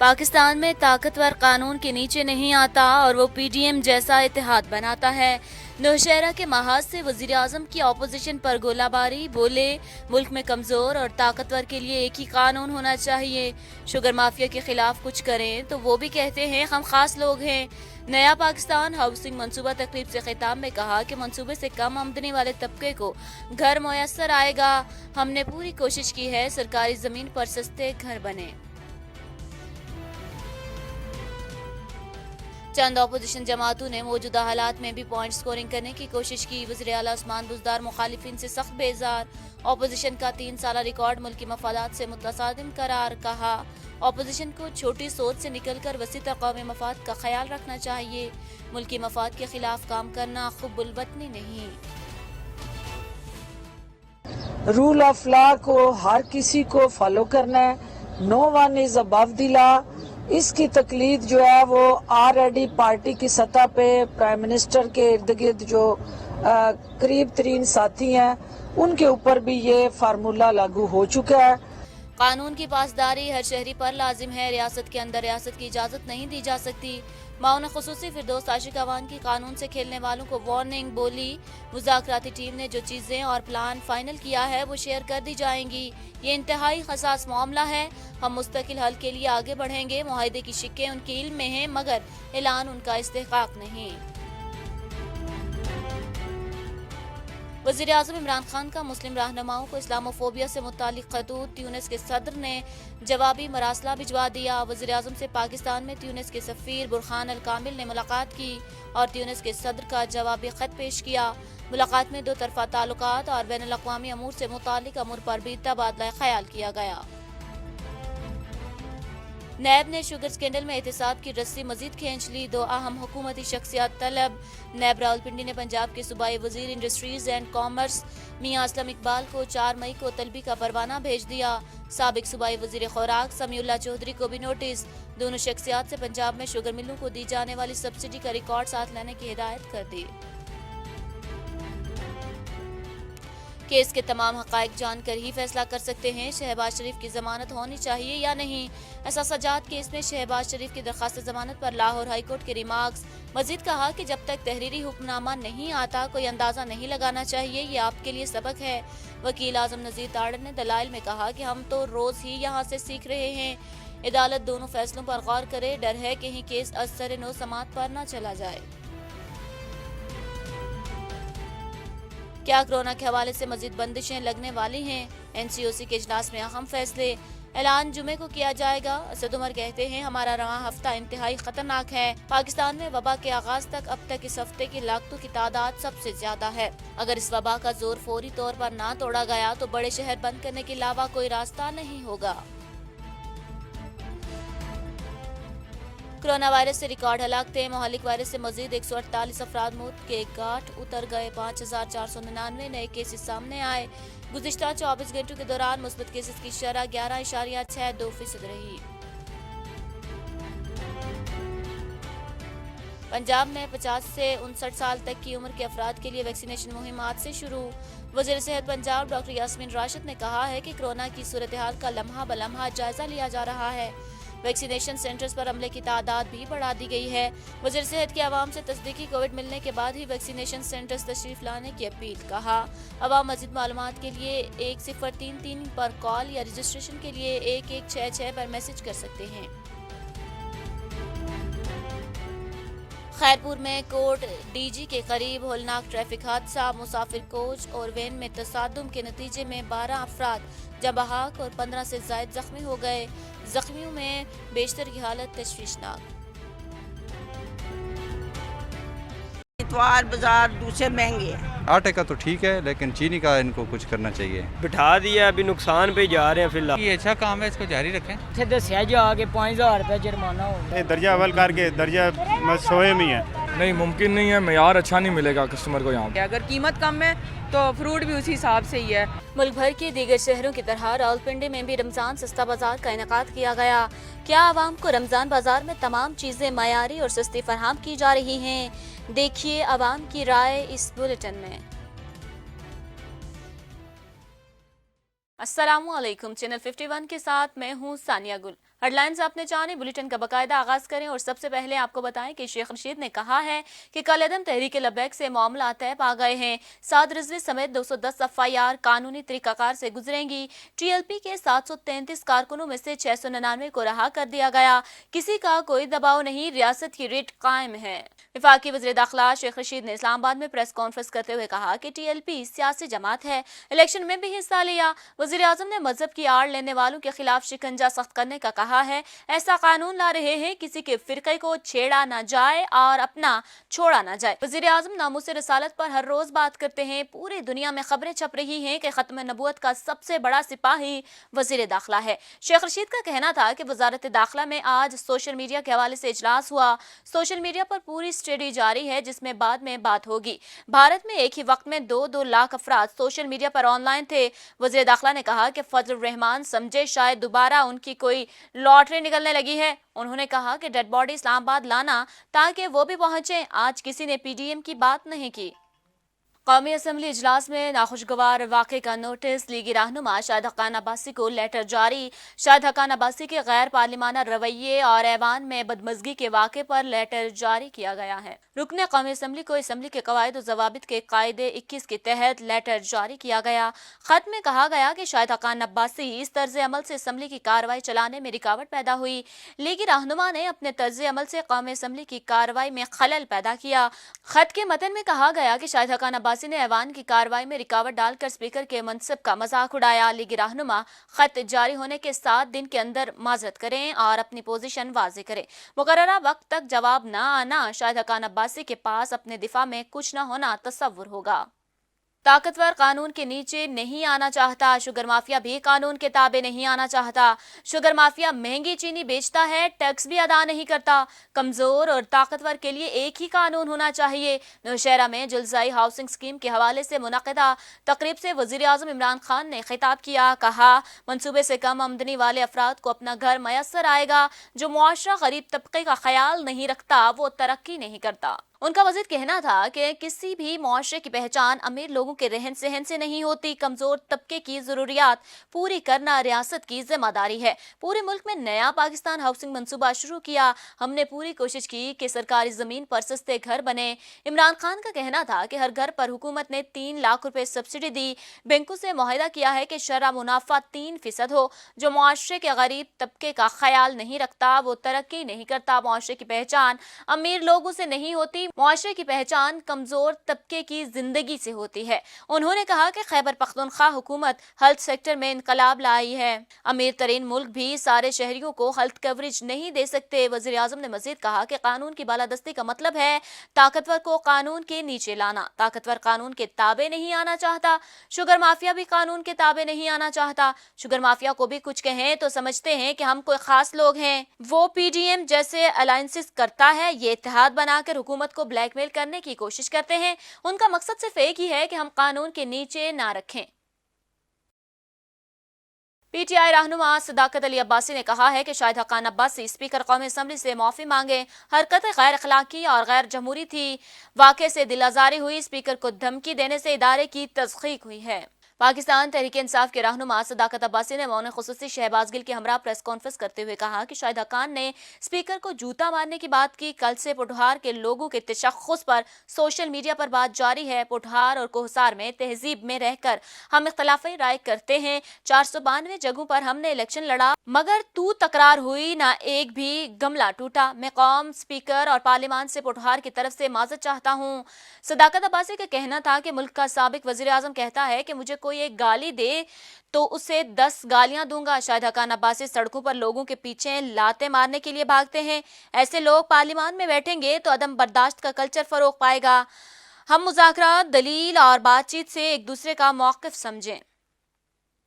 पाकिस्तान में ताकतवर कानून के नीचे नहीं आता और वो पीडीएम जैसा इतिहाद बनाता है। नौशहरा के महाज से वजीर आजम की अपोजिशन पर गोलाबारी, बोले मुल्क में कमजोर और ताकतवर के लिए एक ही कानून होना चाहिए। शुगर माफिया के खिलाफ कुछ करें तो वो भी कहते हैं हम खास लोग हैं। नया पाकिस्तान हाउसिंग मंसूबा तकरीब से खिताब में कहा कि मंसूबे से कम आमदनी वाले तबके को घर मुयस्सर आएगा। हमने पूरी कोशिश की है सरकारी जमीन पर सस्ते घर बने। चंद अपोजिशन जमातों ने मौजूदा हालात में भी पॉइंट स्कोरिंग करने की कोशिश की। वज़ीर आला उस्मान बुज़दार मुखालिफिन से सख्त बेजार। अपोजिशन का 3 साला रिकॉर्ड मुल्की मफादात से मुतसादिम करार। कहा अपोजिशन को छोटी सोच से निकलकर वसीता कौमी मफाद का ख्याल रखना चाहिए। मुल्की मफाद के खिलाफ काम करना खुब्बुल-वतनी नहीं। रूल ऑफ लॉ को हर किसी को फॉलो करना है। No one is above the law. इसकी तकलीद जो है वो ऑलरेडी पार्टी की सतह पे प्राइम मिनिस्टर के इर्द गिर्द जो करीब तरीन साथी हैं उनके ऊपर भी ये फार्मूला लागू हो चुका है। कानून की पासदारी हर शहरी पर लाजिम है। रियासत के अंदर रियासत की इजाजत नहीं दी जा सकती। माउन खुसूसी फिरदौस आशिक अवान की कानून से खेलने वालों को वार्निंग, बोली मुज़ाकराती टीम ने जो चीजें और प्लान फाइनल किया है वो शेयर कर दी जाएंगी। ये इंतहाई हसास मामला है। हम मुस्तकिल हल के लिए आगे बढ़ेंगे। मुआहदे की शिक्के उनके इल्म में हैं मगर ऐलान उनका इस्तेहकाक नहीं। वज़ीर आज़म इमरान खान का मुस्लिम रहनुमाओं को इस्लामोफोबिया से मुतालिक खतूत। ट्यूनिस के सदर ने जवाबी मरासला भिजवा दिया। वज़ीर आज़म से पाकिस्तान में ट्यूनिस के सफ़ीर बुरहान अल कामिल ने मुलाकात की और ट्यूनिस के सदर का जवाबी खत पेश किया। मुलाकात में 2 तरफ़ा ताल्लुकात और बैनुल अक़वामी अमूर से मुतालिक अमूर पर भी तबादला ख्याल किया गया। नैब ने शुगर स्कैंडल में एहतसाब की रस्सी मजीद खींच ली। 2 अहम हुकूमती शख्सियात तलब। नैब रावलपिंडी ने पंजाब के सूबाई वजीर इंडस्ट्रीज एंड कॉमर्स मियां असलम इकबाल को 4 मई को तलबी का परवाना भेज दिया। साबिक सूबाई वजीर खुराक समीउल्लाह चौधरी को भी नोटिस। दोनों शख्सियात से पंजाब में शुगर मिलों को दी जाने वाली सब्सिडी का रिकॉर्ड साथ लाने की हिदायत कर दी। केस के तमाम हक़ाइक़ जानकर ही फैसला कर सकते हैं शहबाज शरीफ की जमानत होनी चाहिए या नहीं। एहसास केस में शहबाज शरीफ की दरख्वास्त जमानत पर लाहौर हाई कोर्ट के रिमार्क्स। मजीद कहा कि जब तक तहरीरी हुक्मनामा नहीं आता कोई अंदाजा नहीं लगाना चाहिए। ये आपके लिए सबक है। वकील आजम नज़ीर ताड़ ने दलाइल में कहा कि हम तो रोज ही यहाँ से सीख रहे हैं। अदालत दोनों फैसलों पर गौर करे। डर है कहीं केस असर नो समात पर न चला जाए। क्या कोरोना के हवाले से मजीद बंदिशें लगने वाली हैं? एनसीओसी के इजलास में अहम फैसले। ऐलान जुमे को किया जाएगा। असद उमर कहते हैं हमारा रवां हफ्ता इंतहाई खतरनाक है। पाकिस्तान में वबा के आगाज तक अब तक इस हफ्ते की लाखों की तादाद सबसे ज्यादा है। अगर इस वबा का जोर फौरी तौर पर ना तोड़ा गया तो बड़े शहर बंद करने के अलावा कोई रास्ता नहीं होगा। कोरोना वायरस से रिकॉर्ड हलाकतें। मोहलिक वायरस से मजीद 148 अफराद मौत के घाट उतर गए। 5499 नए केसेस सामने आए। गुज़िश्ता 24 घंटों के दौरान मुस्बत केसेस की शरह 11.62% रही। पंजाब में 50 से 59 साल तक की उम्र के अफराद के लिए वैक्सीनेशन मुहिम आज से शुरू। वज़ीर सेहत पंजाब डॉक्टर यास्मीन राशिद ने कहा है कि कोरोना की सूरत हाल का लम्हा बलम्हा जायजा लिया जा रहा है। वैक्सीनेशन सेंटर्स पर अमले की तादाद भी बढ़ा दी गई है। वज़ीर सेहत की आवाम से तस्दीकी कोविड मिलने के बाद ही वैक्सीनेशन सेंटर्स तशरीफ लाने की अपील। कहा आवाम मज़ीद मालूमात के लिए 1033 पर कॉल या रजिस्ट्रेशन के लिए 1166 पर मैसेज कर सकते हैं। खैरपुर में कोट डीजी के करीब होलनाक ट्रैफिक हादसा। मुसाफिर कोच और वैन में तसादुम के नतीजे में 12 अफराद जबाहक और 15 से ज़ायद जख्मी हो गए। जख्मियों में बेशतर की हालत तशवीशनाक। इतवार बाजार दूसरे महंगे हैं। आटे का तो ठीक है लेकिन चीनी का इनको कुछ करना चाहिए। बिठा दिया, अभी नुकसान पे जा रहे हैं फिलहाल। ये अच्छा काम है, इसको जारी रखें। दसिया जा के 5000 रुपये जुर्माना हो। दर्जा अवल करके दर्जा सोए में है। नहीं, मुमकिन नहीं है। मेयार अच्छा नहीं मिलेगा कस्टमर को यहाँ। अगर कीमत कम है तो फ्रूट भी उसी हिसाब से ही है। मुल्क भर के दीगर शहरों की तरह रावलपिंडी में भी रमजान सस्ता बाजार का इनेकाद किया गया। क्या आवाम को रमजान बाजार में तमाम चीजें मयारी और सस्ती फराहम की जा रही हैं? देखिए आवाम की राय इस बुलेटिन में। अस्सलामुअलैकुम। चैनल 51 के साथ मैं हूँ सानिया गुल। हेडलाइंस आपने जाने, बुलेटिन का बाकायदा आगाज करें और सबसे पहले आपको बताएं कि शेख रशीद ने कहा है कि कलअदम तहरीक लब्बैक से मामला तय पा गए हैं। 7 रिजवी समेत 210 FIR कानूनी तरीकाकार से गुजरेंगी। TLP के 733 कारकुनों में से 699 को रहा कर दिया गया। किसी का कोई दबाव नहीं, रियासत की रेट कायम है। वफाकी वज़ीर दाखिला शेख रशीद ने इस्लामाबाद में प्रेस कॉन्फ्रेंस करते हुए कहा कि TLP सियासी जमात है, इलेक्शन में भी हिस्सा लिया। वज़ीर आज़म ने मजहब की आड़ लेने वालों के खिलाफ शिकंजा सख्त करने का कहा है। ऐसा कानून ला रहे हैं किसी के फिरके को छेड़ा ना जाए और अपना छोड़ा ना जाए। वज़ीर आज़म नामूस रसालत पर हर रोज बात करते हैं। पूरी दुनिया में खबरें छप रही हैं कि खत्म नबूवत का सबसे बड़ा सिपाही वज़ीर दाखिला है। शेख रशीद का कहना था कि वजारत दाखिला में आज सोशल मीडिया के हवाले से इजलास हुआ। सोशल मीडिया पर पूरी स्टडी जारी है जिसमें बाद में बात होगी। भारत में एक ही वक्त में 2-2 लाख अफराद सोशल मीडिया पर ऑनलाइन थे। वज़ीर दाखिला ने कहा कि फजल रहमान समझे शायद दोबारा उनकी कोई लॉटरी निकलने लगी है। उन्होंने कहा कि डेड बॉडी इस्लामाबाद लाना ताकि वो भी पहुंचे। आज किसी ने PDM की बात नहीं की। कौमी असम्बली इजलास में नाखुशगवार वाक़े का नोटिस, लीगी रहनुमा शाहिद हक्कान अब्बासी को लेटर जारी। शाहिद हक्कान अब्बासी के गैर पार्लिमाना रवैये और ऐवान में बदमज़गी के वाक़े पर लेटर जारी किया गया है। रुकने कौमी असम्बली को असम्बली के कवायद और ज़वाबित के कायदे 21 के तहत लेटर जारी किया गया। खत में कहा गया कि शाहिद हक्कान अब्बासी इस तर्ज अमल से असम्बली की कार्रवाई चलाने में रुकावट पैदा हुई। लीगी रहनुमा ने अपने तर्ज अमल से कौमी असम्बली की कार्रवाई में खलल पैदा किया। खत के मतन में कहा गया कि शाहिद हक्कान अब्बासी ने ऐवान की कार्रवाई में रुकावट डालकर स्पीकर के मनसब का मजाक उड़ाया। लीगी रहनुमा खत जारी होने के 7 दिन के अंदर माजरत करें और अपनी पोजीशन वाज़ेह करें। मुकर्ररा वक्त तक जवाब न आना शाहिद हक्कान अब्बासी के पास अपने दिफा में कुछ न होना तस्वुर होगा। ताकतवर कानून के नीचे नहीं आना चाहता, शुगर माफिया भी कानून के ताबे नहीं आना चाहता। शुगर माफिया महंगी चीनी बेचता है, टैक्स भी अदा नहीं करता। कमजोर और ताकतवर के लिए एक ही कानून होना चाहिए। नौशहरा में जुल्जाई हाउसिंग स्कीम के हवाले से मुनक़िदा तकरीब से वज़ीर आज़म इमरान खान ने खिताब किया। कहा, मंसूबे से कम आमदनी वाले अफराद को अपना घर मैसर आएगा। जो मुआशरा गरीब तबके का ख्याल नहीं रखता वो तरक्की नहीं करता। उनका मज़ीद कहना था कि किसी भी मुआशरे की पहचान अमीर लोगों के रहन सहन से नहीं होती। कमजोर तबके की ज़रूरियात पूरी करना रियासत की जिम्मेदारी है। पूरे मुल्क में नया पाकिस्तान हाउसिंग मंसूबा शुरू किया। हमने पूरी कोशिश की कि सरकारी ज़मीन पर सस्ते घर बने। इमरान खान का कहना था कि हर घर पर हुकूमत ने 3 लाख रुपए सब्सिडी दी। बैंकों से मुआहिदा किया है कि शरह मुनाफा 3% हो। जो मुआशरे के गरीब तबके का ख्याल नहीं रखता वो तरक्की नहीं करता। मुआशरे की पहचान अमीर लोगों से नहीं होती, मुआशरे की पहचान कमजोर तबके की जिंदगी से होती है। उन्होंने कहा कि खैबर पख्तूनख्वा हुकूमत हेल्थ सेक्टर में इनकलाब लाई है। अमीर तरीन मुल्क भी सारे शहरियों को हेल्थ कवरेज नहीं दे सकते। वज़ीर आज़म ने मजीद कहा कि कानून की बालादस्ती का मतलब है ताकतवर को कानून के नीचे लाना। ताकतवर कानून के ताबे नहीं आना चाहता। शुगर माफिया भी कानून के ताबे नहीं आना चाहता। शुगर माफिया को भी कुछ कहें तो समझते हैं कि हम कोई खास लोग हैं। वो PDM जैसे अलायंसेस करता है, ये इत्तेहाद बनाकर हुकूमत को ब्लैकमेल करने की कोशिश करते हैं। उनका मकसद सिर्फ एक ही है कि हम कानून के नीचे ना रखें। PTI रहनुमा सदाकत अली अब्बासी ने कहा है कि शाहिद हक्कान अब्बासी स्पीकर कौमी असम्बली से माफी मांगे। हरकत गैर अखलाकी और गैर जमहूरी थी। वाक़े से दिल आज़ारी हुई। स्पीकर को धमकी देने से इदारे की तस्दीक हुई है। पाकिस्तान तहरीक इंसाफ के रहनुमा सदाकत अब्बासी ने मौन खुसूसी शहबाज गिल के हमरा प्रेस कॉन्फ्रेंस करते हुए कहा कि शाहिद हक्कान ने स्पीकर को जूता मारने की बात की। कल से पुठहार के लोगों के तशख्खुस पर सोशल मीडिया पर बात जारी है। पुठहार और कोहसार में तहजीब में रहकर हम इख्तलाफी राय करते हैं। 492 जगहों पर हमने इलेक्शन लड़ा मगर तू तकरार हुई, ना एक भी गमला टूटा। मैं कौम, स्पीकर और पार्लियामान से पुठहार की तरफ से माजरत चाहता हूँ। सदाकत अब्बासी का कहना था कि मुल्क का साबिक वज़ीर आज़म कहता है कि मुझे कोई एक गाली दे तो उसे 10 गालियां दूंगा। शाहिद हक्कान अब्बासी सड़कों पर लोगों के पीछे लाते मारने के लिए भागते हैं। ऐसे लोग पार्लियामान में बैठेंगे तो अदम बर्दाश्त का कल्चर फरोग पाएगा। हम मुज़ाकरात, दलील और बातचीत से एक दूसरे का मौक़िफ़ समझें।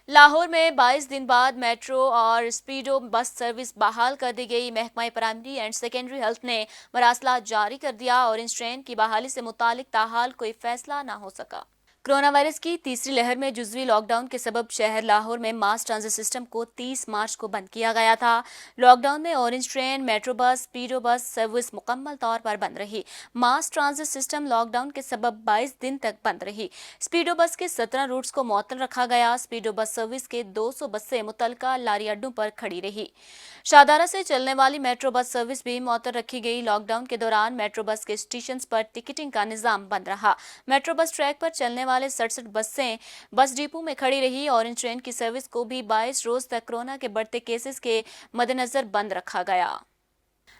लाहौर में 22 दिन बाद मेट्रो और स्पीडो बस सर्विस बहाल कर दी गई। महकमा प्राइमरी एंड सेकेंडरी हेल्थ ने मरासला जारी कर दिया और इस ट्रेन की बहाली से मुतालिक ताहाल कोई फैसला ना हो सका। कोरोना वायरस की तीसरी लहर में जुज़वी लॉकडाउन के सबब शहर लाहौर में मास ट्रांजिट सिस्टम को 30 मार्च को बंद किया गया था। लॉकडाउन में orange train, metro bus, स्पीडो bus service मुकम्मल तौर पर बंद रही। मास ट्रांजिट सिस्टम लॉकडाउन के सबब 22 दिन तक बंद रही। स्पीडो बस के 17 रूट्स को मुअत्तल रखा गया। स्पीडो बस सर्विस के 200 बसें मुतलका लारी अड्डों पर खड़ी रही। शाहदारा से चलने वाली मेट्रो बस सर्विस भी मुअत्तल रखी गई। लॉकडाउन के दौरान मेट्रो बस के स्टेशन पर टिकटिंग का निज़ाम बंद रहा। मेट्रो बस ट्रैक पर चलने वाले 67 बसें बस डिपो में खड़ी रही। ऑरेंज ट्रेन की सर्विस को भी 22 रोज तक कोरोना के बढ़ते केसेस के मद्देनजर बंद रखा गया।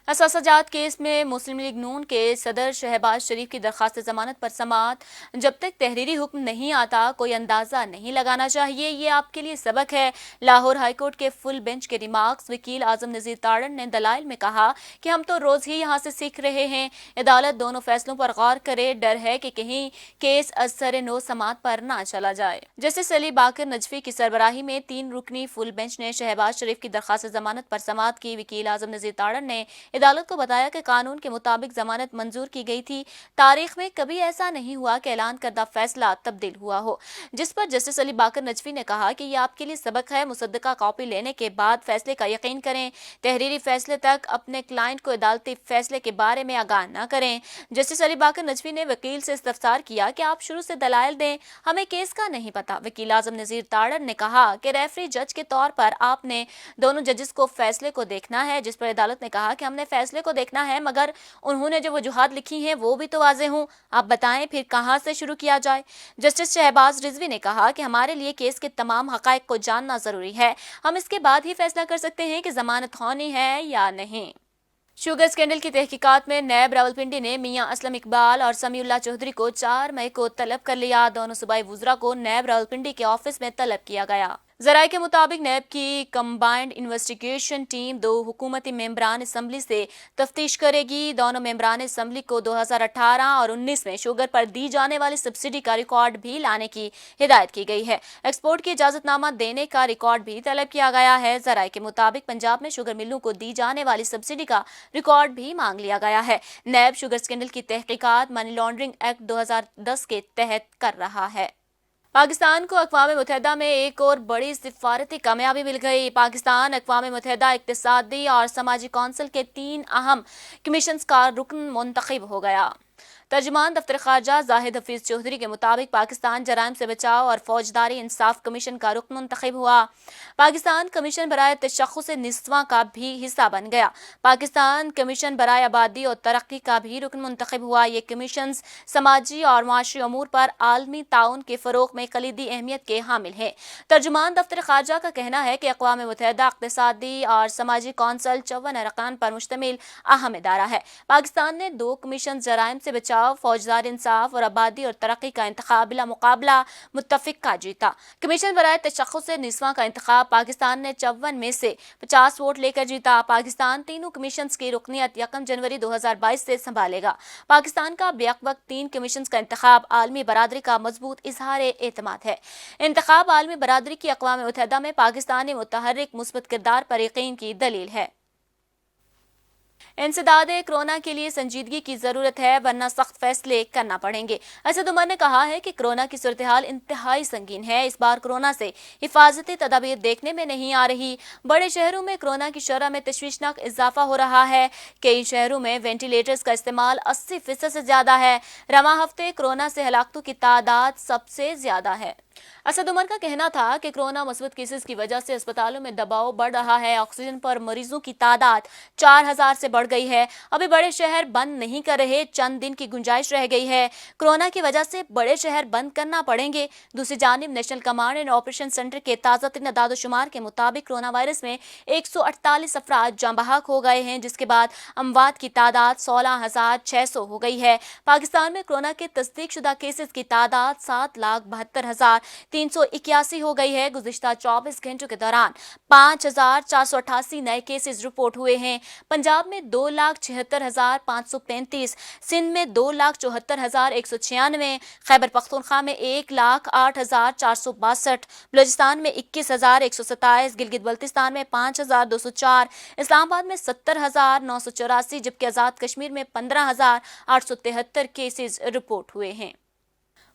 असासाजात केस में मुस्लिम लीग नून के सदर शहबाज शरीफ की दरखास्त जमानत पर समाअत। जब तक तहरीरी हुक्म नहीं आता कोई अंदाजा नहीं लगाना चाहिए, ये आपके लिए सबक है। लाहौर हाईकोर्ट के फुल बेंच के रिमार्क्स। वकील आजम नजीर ताड़न ने दलाइल में कहा कि हम तो रोज ही यहाँ से सीख रहे हैं। अदालत दोनों फैसलों पर गौर करे। डर है कि कहीं केस असर नो समात पर ना चला जाए। जस्टिस अली बाकर नजफी की सरबराही में 3 रुकनी फुल बेंच ने शहबाज शरीफ की दरखास्त जमानत पर समाअत की। वकील आजम नजीर ताड़न ने अदालत को बताया कि कानून के मुताबिक जमानत मंजूर की गई थी। तारीख में कभी ऐसा नहीं हुआ कि ऐलान करदा फैसला तब्दील हुआ हो। जिस पर जस्टिस अली बाकर नजफी ने कहा कि यह आपके लिए सबक है। मुसद्दका कॉपी लेने के बाद फैसले का यकीन करें। तहरीरी फैसले तक अपने क्लाइंट को अदालती फैसले के बारे में आगाह न करें। जस्टिस अली बाकर नजफी ने वकील से इस्तफसार किया कि आप शुरू से दलाइल दें, हमें केस का नहीं पता। वकील आजम नजीर ताड़न ने कहा कि रेफरी जज के तौर पर आपने दोनों जजेस को फैसले को देखना है। जिस पर अदालत ने कहा कि हमने फैसले को देखना है, मगर उन्होंने जो वजूहात लिखी हैं वो भी तो वाज़ेह हों। आप बताएं फिर कहां से शुरू किया जाए। जस्टिस शहबाज रिजवी ने कहा कि हमारे लिए केस के तमाम हकायक को जानना जरूरी है। हम इसके बाद ही फैसला कर सकते हैं कि जमानत होनी है या नहीं। शुगर स्कैंडल की तहकीकात में नैब रावलपिंडी ने मियां असलम इकबाल और समीउल्लाह चौधरी को 4 मई को तलब कर लिया। दोनों सूबाई वुज़रा को नैब रावलपिंडी के ऑफिस में तलब किया गया। जराये के मुताबिक नैब की कंबाइंड इन्वेस्टिगेशन टीम 2 हुकूमती मेंबरान असम्बली से तफ्तीश करेगी। दोनों मेंबरान असम्बली को 2018 और 19 में शुगर पर दी जाने वाली सब्सिडी का रिकॉर्ड भी लाने की हिदायत की गई है। एक्सपोर्ट की इजाजतनामा देने का रिकॉर्ड भी तलब किया गया है। जराये के मुताबिक पंजाब में शुगर मिलों को दी जाने वाली सब्सिडी का रिकॉर्ड भी मांग लिया गया है। नैब शुगर स्कैंडल की तहकीकात मनी लॉन्ड्रिंग एक्ट 2010 के तहत कर रहा है। पाकिस्तान को अक़वाम मुत्तहिदा में एक और बड़ी सिफारती कामयाबी मिल गई। पाकिस्तान अक़वाम मुत्तहिदा इक़्तिसादी और समाजी कौंसिल के 3 अहम कमीशंस का रुकन मुंतखब हो गया। तर्जुमान दफ्तर खारजा जाहिद हफीज चौधरी के मुताबिक पाकिस्तान जराइम से बचाव और फौजदारी इंसाफ कमीशन का रुकन मुंतखब हुआ। पाकिस्तान कमीशन बराए तशख़्ख़ुस निस्वां का भी हिस्सा बन गया। पाकिस्तान कमीशन बराए आबादी और तरक्की का भी रुकन मुंतखब हुआ। ये कमीशन समाजी और माशी अमूर पर आलमी ताउन के फ़रोग़ में कलीदी अहमियत के हामिल है। तर्जुमान दफ्तर खारजा का कहना है कि अक़वाम मुत्तहिदा इक़्तिसादी और समाजी कौंसिल 54 अरकान पर मुश्तमिल अहम इदारा है। पाकिस्तान ने 2 कमीशन जराइम से बचाव, फौजदार इंसाफ और आबादी और तरक्की का इंतखाब बिला मुकाबला मुत्तफिक का जीता। कमीशन बराए तशख़्ख़ुस निस्वां का इंतखाब पाकिस्तान ने 54 में से 50 वोट लेकर जीता। पाकिस्तान तीनों कमीशन की रुकनियत 1 जनवरी 2022 से संभालेगा। पाकिस्तान का बेवक्त 3 कमीशन का इंतखाब आलमी बरादरी का मजबूत इजहार एतमाद है। इंतखाब आलमी बरादरी की अक़वाम मुत्तहिदा में पाकिस्तानी मुतहर्रिक मुस्बत किरदार पर यकीन की दलील है। इंसदाद कोरोना के लिए संजीदगी की जरूरत है, वरना सख्त फैसले करना पड़ेंगे। असद उमर ने कहा है कि कोरोना की सूरत हाल इंतहाई संगीन है। इस बार कोरोना से हिफाजती तदाबीर देखने में नहीं आ रही। बड़े शहरों में कोरोना की शरह में तशवीशनाक इजाफा हो रहा है। कई शहरों में वेंटिलेटर्स का इस्तेमाल 80% से ज्यादा है। रवां हफ्ते कोरोना से हलाकतों की तादाद सबसे ज्यादा है। असद उमर का कहना था कि कोरोना मस्बत केसेस की वजह से अस्पतालों में दबाव बढ़ रहा है। ऑक्सीजन पर मरीजों की तादाद 4000 से बढ़ गई है। अभी बड़े शहर बंद नहीं कर रहे, चंद दिन की गुंजाइश रह गई है। कोरोना की वजह से बड़े शहर बंद करना पड़ेंगे। दूसरी जानिब national command and operation centre के ताज़ा तरीन अदाद-ओ-शुमार के मुताबिक कोरोना वायरस में 148 अफराद जाँ बहक हो गए हैं, जिसके बाद अमवात की तादाद 16600 हो गई है। पाकिस्तान में कोरोना के तस्दीक शुदा केसेस की तादाद 7,72,381 हो गई है। गुज़िश्ता 24 घंटों के दौरान 5488 नए केसेस रिपोर्ट हुए हैं। पंजाब में 2,76,535, सिंध में 2,74,196, खैबर पख्तूनख्वा में 1,08,462, बलूचिस्तान में 21,127, गिलगित बल्तिस्तान में 5,204, इस्लामाबाद में 70,984, जबकि आज़ाद कश्मीर में 15,873 केसेस रिपोर्ट हुए हैं।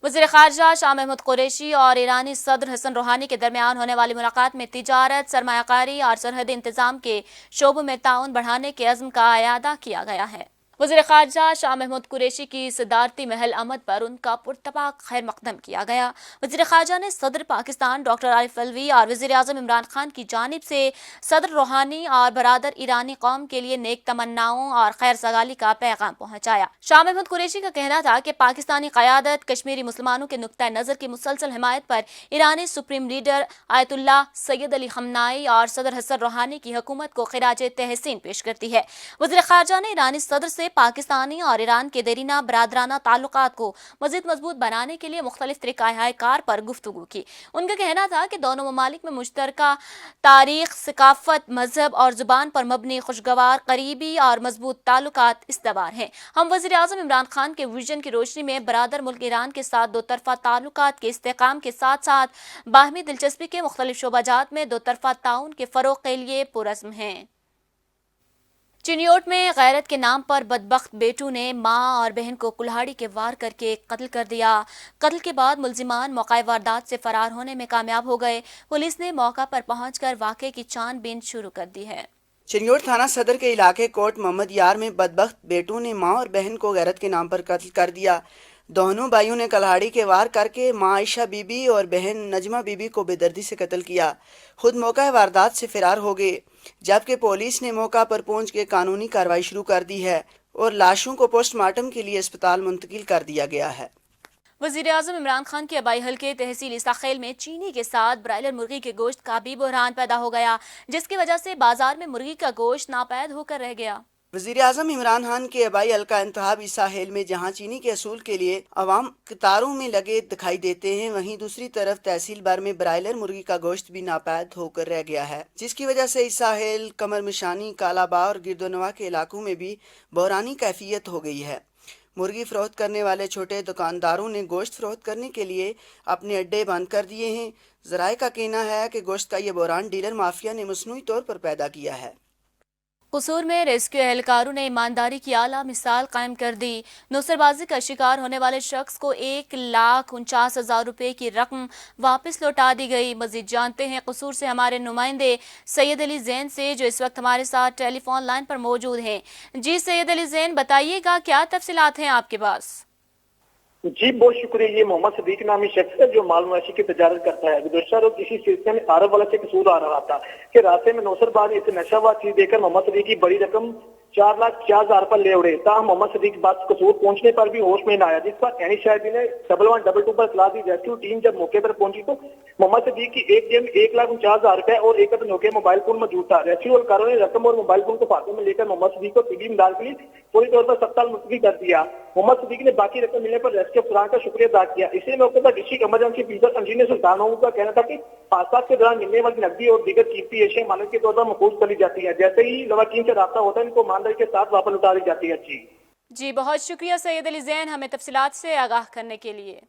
वज़ीर ख़ारजा शाह महमूद कुरैशी और ईरानी सदर हसन रूहानी के दरमियान होने वाली मुलाकात में तिजारत, सरमायाकारी और सरहदी इंतजाम के शोबों में ताउन बढ़ाने के अज़्म का अयादा किया गया है। वज़ीर ख़ारजा शाह महमूद कुरैशी की सदारती महल आमद पर उनका पुरतपाक खैर मकदम किया गया। वज़ीर ख़ारजा ने सदर पाकिस्तान डॉक्टर आरिफ अलवी और वज़ीर आज़म इमरान खान की जानिब से सदर रूहानी और बरादर ईरानी कौम के लिए नेक तमन्नाओं और खैर सगाली का पैगाम पहुँचाया। शाह महमूद कुरैशी का कहना था कि पाकिस्तानी क़यादत कश्मीरी मुसलमानों के नुक्ता नज़र की मुसलसल हिमायत पर ईरानी supreme leader Ayatollah Sayyid Ali Khamenei और सदर हसन रूहानी की हुकूमत को खिराजे तहसीन पेश करती है। वज़ीर ख़ारजा ने ईरानी सदर से पाकिस्तानी और ईरान के देरीना बरादराना ताल्लुकात को मज़ीद मजबूत बनाने के लिए मुख्तलिफ तरीक़ाए कार पर गुफ्तगू की। उनका कहना था कि दोनों ममालिक में मुश्तरका तारीख, सकाफत, मजहब और ज़ुबान पर मबनी खुशगवार, करीबी और मजबूत ताल्लुकात इस्तवार हैं। हम वज़ीर आज़म इमरान खान के विजन की रोशनी में बरादर मुल्क ईरान के साथ दो तरफ़ा ताल्लुकात के इस्तेहकाम के साथ साथ बाहमी दिलचस्पी के मुख्तलिफ शोबाजात में दो तरफ़ा ताउन के फ़रोग़ के लिए पुरज़्म हैं। चिनियोट में गैरत के नाम पर बदबख्त बेटू ने मां और बहन को कुल्हाड़ी के वार करके कत्ल कर दिया। कत्ल के बाद मुलजिमान मौका वारदात से फरार होने में कामयाब हो गए। पुलिस ने मौका पर पहुंचकर वाक़े की छानबीन शुरू कर दी है। चिनियोट थाना सदर के इलाके कोट मोहम्मद यार में बदबख्त बेटू ने मां और बहन को गैरत के नाम पर कत्ल कर दिया। दोनों भाइयों ने कुल्हाड़ी के वार करके मां आयशा बीबी और बहन नजमा बीबी को बेदर्दी से कत्ल किया। खुद मौका वारदात से फरार हो गए, जबकि पुलिस ने मौका पर पहुंच के कानूनी कार्रवाई शुरू कर दी है और लाशों को पोस्टमार्टम के लिए अस्पताल मुंतकिल कर दिया गया है। वज़ीर आज़म इमरान खान के आबाई हल्के तहसील इसाखेल में चीनी के साथ ब्रायलर मुर्गी के गोश्त का भी बहरान पैदा हो गया, जिसकी वजह से बाजार में मुर्गी का गोश्त नापैद होकर रह गया। वज़ीर आज़म इमरान खान के आबाई हल्का इंतखाब इसाहेल में जहाँ चीनी के असूल के लिए अवाम कतारों में लगे दिखाई देते हैं, वहीं दूसरी तरफ तहसील भर में ब्रायलर मुर्गी का गोश्त भी नापैद होकर रह गया है, जिसकी वजह से इसाहेल, कमर मिशानी, कालाबा और गिरदोनवा के इलाकों में भी बहरानी कैफियत हो गई है। मुर्गी फरोख्त करने वाले छोटे दुकानदारों ने गोश्त फरोख्त करने के लिए अपने अड्डे बंद कर दिए हैं। ज़राए का कहना है कि गोश्त का ये बहरान डीलर माफिया ने मसनूई तौर पर पैदा किया है। कसूर में रेस्क्यू एहलकारों ने ईमानदारी की आला मिसाल कायम कर दी। नुसरबाजी का शिकार होने वाले शख्स को 1,49,000 रुपए की रकम वापस लौटा दी गई। मजीद जानते हैं कसूर से हमारे नुमाइंदे सैयद अली ज़ैन से, जो इस वक्त हमारे साथ टेलीफोन लाइन पर मौजूद हैं। जी सैयद अली ज़ैन, बताइएगा क्या तफसीलात हैं आपके पास? जी बहुत शुक्रिया। ये मोहम्मद सदीक नामी शख्स है जो माल मवेशी की तजारत करता है। गुज़श्ता रोज इसी सिलसिले में आरब वाला से कसूर आ रहा था कि रास्ते में नौसरबाज इसे नशा हुआ चीज देकर मोहम्मद सदीक की बड़ी रकम 4,50,000 पर ले उड़े। ताहम मोहम्मद सदीक बात कसूर पहुंचने पर भी होश में न आया, जिस पर एनी शाहिदी ने 1122 पर इतला दी। रेस्क्यू टीम जब मौके पर पहुंची तो मोहम्मद सदीक की एक जेब में 1,49,000 रुपए और एक अनोखे मोबाइल फोन मौजूद था। रेस्क्यू एहलकारों ने रकम और मोबाइल फोन को फाते में लेकर मोहम्मद सदीक को तिबी इमदाद के लिए पूरी तौर पर अस्पताल मुंतकिल कर दिया। मोहम्मद सदीक ने बाकी रकम मिलने पर रेस्क्यू अफसरान का शुक्रिया अदा किया। इसी मौके पर डिस्ट्रिक्ट इमरजेंसी ऑफिसर इंजीनियर सुल्तान का कहना था कि हादसा के दौरान मिलने वाली नकदी और दीगर कीमती एशिया मालिक के तौर पर महफूज कर ली जाती है। जैसे ही लवाकीन से रास्ता होता है, इनको ईमानदारी के साथ वापस लौटा दी जाती है। जी बहुत शुक्रिया सैयद अली ज़ैन, हमें तफसीलात से आगाह करने के लिए।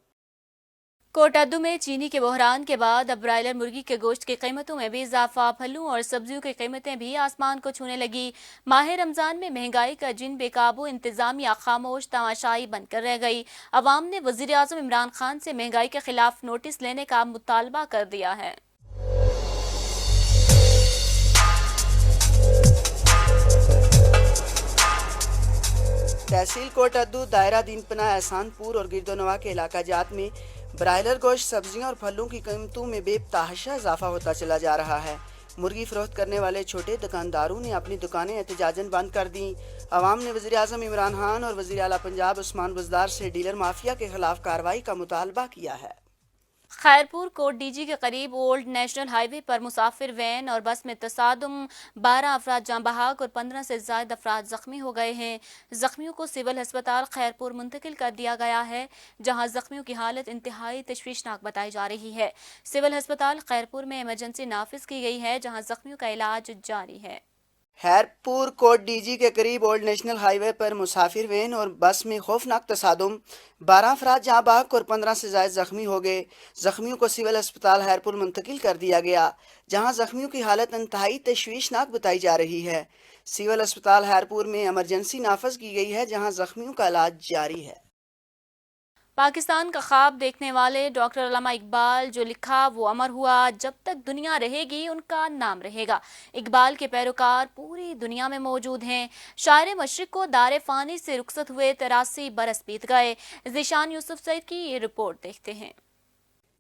कोटादू में चीनी के बहरान के बाद अब ब्रायलर मुर्गी के गोश्त की कीमतों में भी इजाफा। फलों और सब्जियों की कीमतें भी आसमान को छूने लगी। माह रमजान में महंगाई का जिन बेकाबू इंतजामिया खामोश तमाशाई बनकर रह गई। अवाम ने वजीर आज़म इमरान खान से महंगाई के खिलाफ नोटिस लेने का मुतालबा कर दिया है। तहसील कोटादू, दायरा दीनपना, एहसानपुर और गिरदोनवा के इलाका जात में ब्रायलर गोश्त, सब्जियां और फलों की कीमतों में बेतहाशा इजाफा होता चला जा रहा है। मुर्गी फरोख्त करने वाले छोटे दुकानदारों ने अपनी दुकानें एहतजाजन बंद कर दी। अवाम ने वज़ीर आज़म इमरान खान और वज़ीर आला पंजाब उस्मान बुज़दार से डीलर माफिया के खिलाफ कार्रवाई का मुतालबा किया है। खैरपुर कोट डीजी के करीब ओल्ड नेशनल हाईवे पर मुसाफिर वैन और बस में तसादुम, 12 अफराद जाँ बहक और 15 से ज़ायद अफराद जख्मी हो गए हैं। जख्मियों को सिविल अस्पताल खैरपुर मुंतकिल कर दिया गया है, जहां जख्मियों की हालत इंतहाई तशवीशनाक बताई जा रही है। सिविल अस्पताल खैरपुर में इमरजेंसी नाफिज की गई है, जहाँ जख्मियों का इलाज जारी है। खैरपुर कोट डीजी के करीब ओल्ड नेशनल हाईवे पर मुसाफिर वैन और बस में खौफनाक तसादुम, 12 अफराद जाँ बहक और 15 से ज़ायद जख्मी हो गए। जख्मियों को सिविल अस्पताल खैरपुर मुंतकिल कर दिया गया, जहां जख्मियों की हालत इंतहाई तशवीशनाक बताई जा रही है। सिविल अस्पताल खैरपुर में इमरजेंसी नाफज की गई है, जहां जख्मियों का इलाज जारी है। پاکستان کا خواب دیکھنے والے ڈاکٹر علامہ اقبال جو لکھا وہ امر ہوا، جب تک دنیا رہے گی ان کا نام رہے گا۔ اقبال کے پیروکار پوری دنیا میں موجود ہیں۔ شاعر مشرق کو دار فانی سے رخصت ہوئے 83 برس بیت گئے۔ ذیشان یوسف سعید کی یہ رپورٹ دیکھتے ہیں۔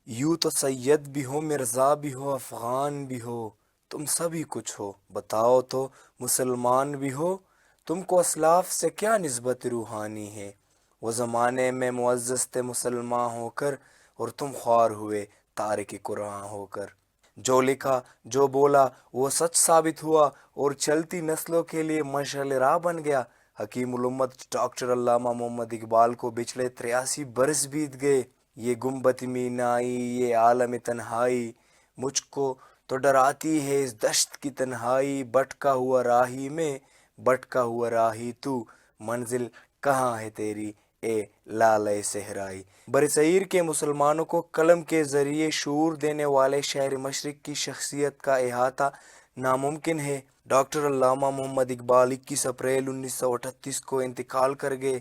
یوں تو سید بھی ہو، مرزا بھی ہو، افغان بھی ہو، تم سبھی کچھ ہو، بتاؤ تو مسلمان بھی ہو، تم کو اسلاف سے کیا نسبت روحانی ہے؟ وہ زمانے میں معزز تھے مسلمان ہو کر، اور تم خوار ہوئے تارک قرآن ہو کر۔ جو لکھا جو بولا وہ سچ ثابت ہوا، اور چلتی نسلوں کے لیے مشعل راہ بن گیا۔ حکیم الامت ڈاکٹر علامہ محمد اقبال کو پچھلے 83 برس بیت گئے۔ یہ گنبد مینائی، یہ عالم تنہائی، مجھ کو تو ڈراتی ہے اس دشت کی تنہائی۔ بھٹکا ہوا راہی میں، بھٹکا ہوا راہی تو، منزل کہاں ہے تیری اے لالۂ صحرائی۔ برصغیر کے مسلمانوں کو قلم کے ذریعے شعور دینے والے شاعر مشرق کی شخصیت کا احاطہ ناممکن ہے۔ ڈاکٹر علامہ محمد اقبال 21 اپریل 1938 کو انتقال کر گئے۔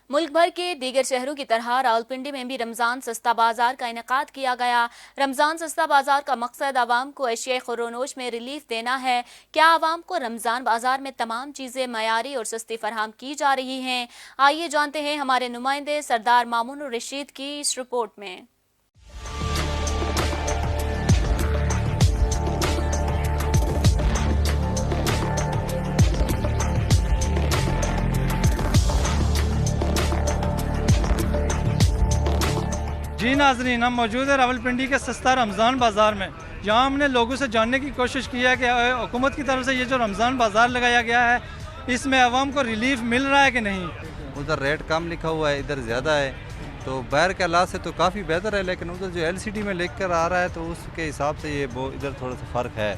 ملک بھر کے دیگر شہروں کی طرح راولپنڈی میں بھی رمضان سستا بازار کا انعقاد کیا گیا۔ رمضان سستا بازار کا مقصد عوام کو اشیاء خورونوش میں ریلیف دینا ہے۔ کیا عوام کو رمضان بازار میں تمام چیزیں معیاری اور سستی فراہم کی جا رہی ہیں؟ آئیے جانتے ہیں ہمارے نمائندے سردار مامون الرشید کی اس رپورٹ میں۔ جی ناظرین، ہم موجود ہیں راولپنڈی کے سستا رمضان بازار میں۔ یہاں ہم نے لوگوں سے جاننے کی کوشش کی ہے کہ حکومت کی طرف سے یہ جو رمضان بازار لگایا گیا ہے اس میں عوام کو ریلیف مل رہا ہے کہ نہیں۔ ادھر ریٹ کم لکھا ہوا ہے، ادھر زیادہ ہے، تو باہر کے حالات سے تو کافی بہتر ہے، لیکن ادھر جو LCD میں لکھ کر آ رہا ہے تو اس کے حساب سے یہ ادھر تھوڑا سا فرق ہے،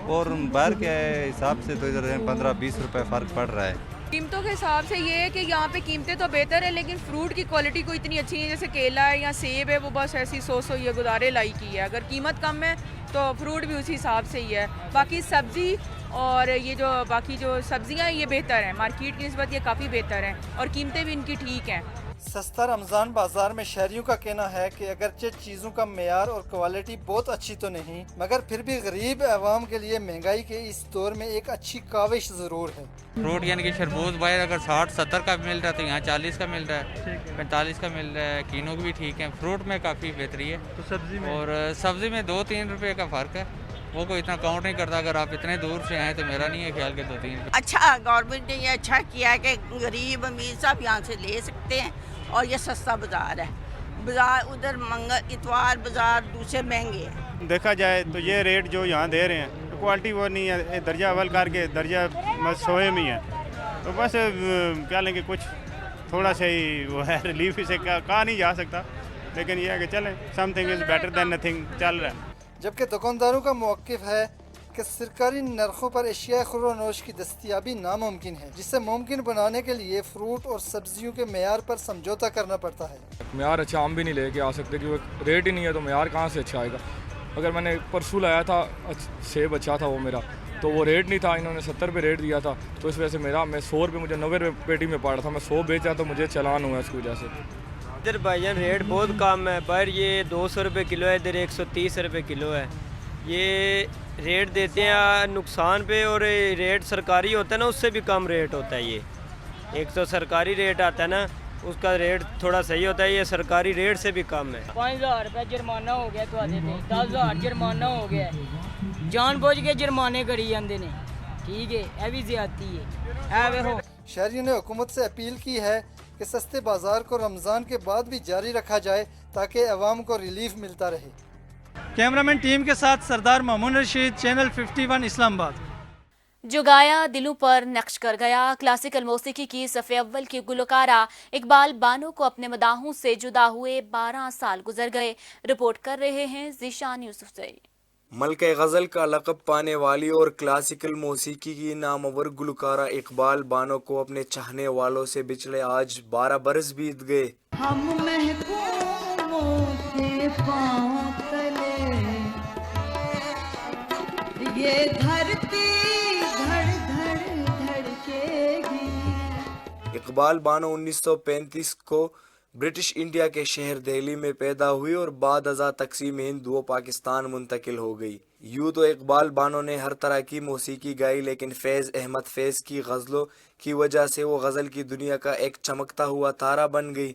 اور باہر کے حساب سے تو ادھر 15-20 روپے فرق پڑ رہا ہے۔ قیمتوں کے حساب سے یہ ہے کہ یہاں پہ قیمتیں تو بہتر ہیں، لیکن فروٹ کی کوالٹی کوئی اتنی اچھی نہیں ہے۔ جیسے کیلا ہے یا سیب ہے، وہ بس ایسی 100 یہ گزارے لائی کی ہے۔ اگر قیمت کم ہے تو فروٹ بھی اسی حساب سے ہی ہے۔ باقی سبزی اور یہ جو باقی جو سبزیاں ہیں یہ بہتر ہیں، مارکیٹ کی نسبت یہ کافی بہتر ہیں، اور قیمتیں بھی ان کی ٹھیک ہیں۔ سستا رمضان بازار میں شہریوں کا کہنا ہے کہ اگرچہ چیزوں کا معیار اور کوالٹی بہت اچھی تو نہیں، مگر پھر بھی غریب عوام کے لیے مہنگائی کے اس دور میں ایک اچھی کاوش ضرور ہے۔ فروٹ یعنی کہ خربوز باہر اگر 60-70 کا مل رہا ہے تو یہاں 40 کا مل رہا ہے، 45 کا مل رہا ہے۔ کینو بھی ٹھیک ہے، فروٹ میں کافی بہتری ہے، اور سبزی میں 2-3 روپے کا فرق ہے، وہ کوئی اتنا کاؤنٹ نہیں کرتا۔ اگر آپ اتنے دور سے آئیں تو میرا نہیں ہے خیال کہ 2-3 روپے۔ اچھا گورنمنٹ نے یہ اچھا کیا ہے کہ غریب امیر سب یہاں سے لے سکتے ہیں، اور یہ سستا بازار ہے۔ بازار ادھر منگل اتوار بازار دوسرے مہنگے ہیں۔ دیکھا جائے تو یہ ریٹ جو یہاں دے رہے ہیں کوالٹی وہ نہیں ہے، درجہ اول کر کے درجہ مسوئے میں ہے، تو بس کیا لیں گے، کچھ تھوڑا سا ہی وہ ہے ریلیف، اسے کہا نہیں جا سکتا، لیکن یہ ہے کہ چلیں some thing is better than nothing چل رہا ہے۔ جبکہ دکانداروں کا موقف ہے کہ سرکاری نرخوں پر اشیاء خوردونوش کی دستیابی ناممکن ہے، جسے ممکن بنانے کے لیے فروٹ اور سبزیوں کے معیار پر سمجھوتہ کرنا پڑتا ہے۔ معیار اچھا ہم بھی نہیں لے کے آ سکتے کہ وہ ریٹ ہی نہیں ہے تو معیار کہاں سے اچھا آئے گا۔ اگر میں نے پرسوں لایا تھا سیب اچھا تھا وہ میرا، تو وہ ریٹ نہیں تھا، انہوں نے 70 روپے ریٹ دیا تھا، تو اس وجہ سے میں 100 روپے مجھے 90 روپے پیٹی میں پڑا تھا، میں 100 بیچا تو مجھے چلان ہوا اس کی وجہ سے۔ ادھر بھائی جان ریٹ بہت کم ہے، باہر یہ 200 روپے کلو ہے، ادھر 130 روپے کلو ہے۔ یہ ریٹ دیتے ہیں نقصان پہ، اور ریٹ سرکاری ہوتا ہے نا اس سے بھی کم ریٹ ہوتا ہے۔ یہ ایک تو سرکاری ریٹ آتا ہے نا اس کا ریٹ تھوڑا صحیح ہوتا ہے، یہ سرکاری ریٹ سے بھی کم ہے۔ 5000 روپے جرمانہ ہو گیا، تو آتے تھے 10000 جرمانہ ہو گیا، جان بوجھ کے جرمانے کری جاندے نے، ٹھیک ہے، یہ بھی زیادتی ہے۔ شہریوں نے حکومت سے اپیل کی ہے کہ سستے بازار کو رمضان کے بعد بھی جاری رکھا جائے تاکہ عوام کو ریلیف ملتا رہے۔ کیمرامین ٹیم کے ساتھ سردار مامون رشید، چینل 51 اسلام آباد۔ جو گایا دلوں پر نقش کر گیا، کلاسیکل موسیقی کی صف اول کی گلوکارہ اقبال بانو کو اپنے مداحوں سے جدا ہوئے 12 سال گزر گئے۔ رپورٹ کر رہے ہیں ذیشان یوسف سعید۔ ملکہ غزل کا لقب پانے والی اور کلاسیکل موسیقی کی نامور گلوکارہ اقبال بانو کو اپنے چاہنے والوں سے بچھڑے آج 12 برس بیت گئے۔ ہم محکوموں کے پاؤں تلے یہ دھرتی دھڑ دھڑ دھڑکے گی۔ اقبال بانو 1935 کو برٹش انڈیا کے شہر دہلی میں پیدا ہوئی اور بعد ازاں تقسیم ہند و پاکستان منتقل ہو گئی۔ یوں تو اقبال بانو نے ہر طرح کی موسیقی گائی، لیکن فیض احمد فیض کی غزلوں کی وجہ سے وہ غزل کی دنیا کا ایک چمکتا ہوا تارا بن گئی۔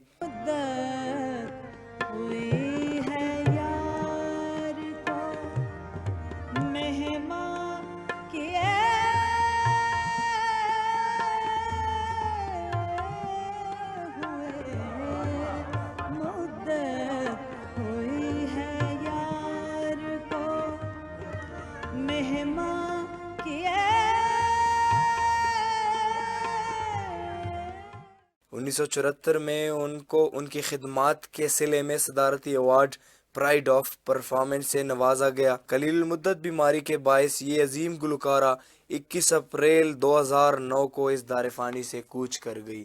انیس سو 74 میں ان کو ان کی خدمات کے صلے میں صدارتی ایوارڈ پرائڈ آف پرفارمنس سے نوازا گیا۔ قلیل المدت بیماری کے باعث یہ عظیم گلوکارہ 21 اپریل 2009 کو اس دار فانی سے کوچ کر گئی۔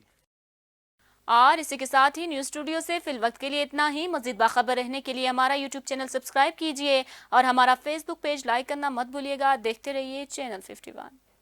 اور اسی کے ساتھ ہی نیوز اسٹوڈیو سے فی الوقت کے لیے اتنا ہی۔ مزید باخبر رہنے کے لیے ہمارا یوٹیوب چینل سبسکرائب کیجیے اور ہمارا فیس بک پیج لائک کرنا مت بھولیے گا۔ دیکھتے رہیے چینل 51۔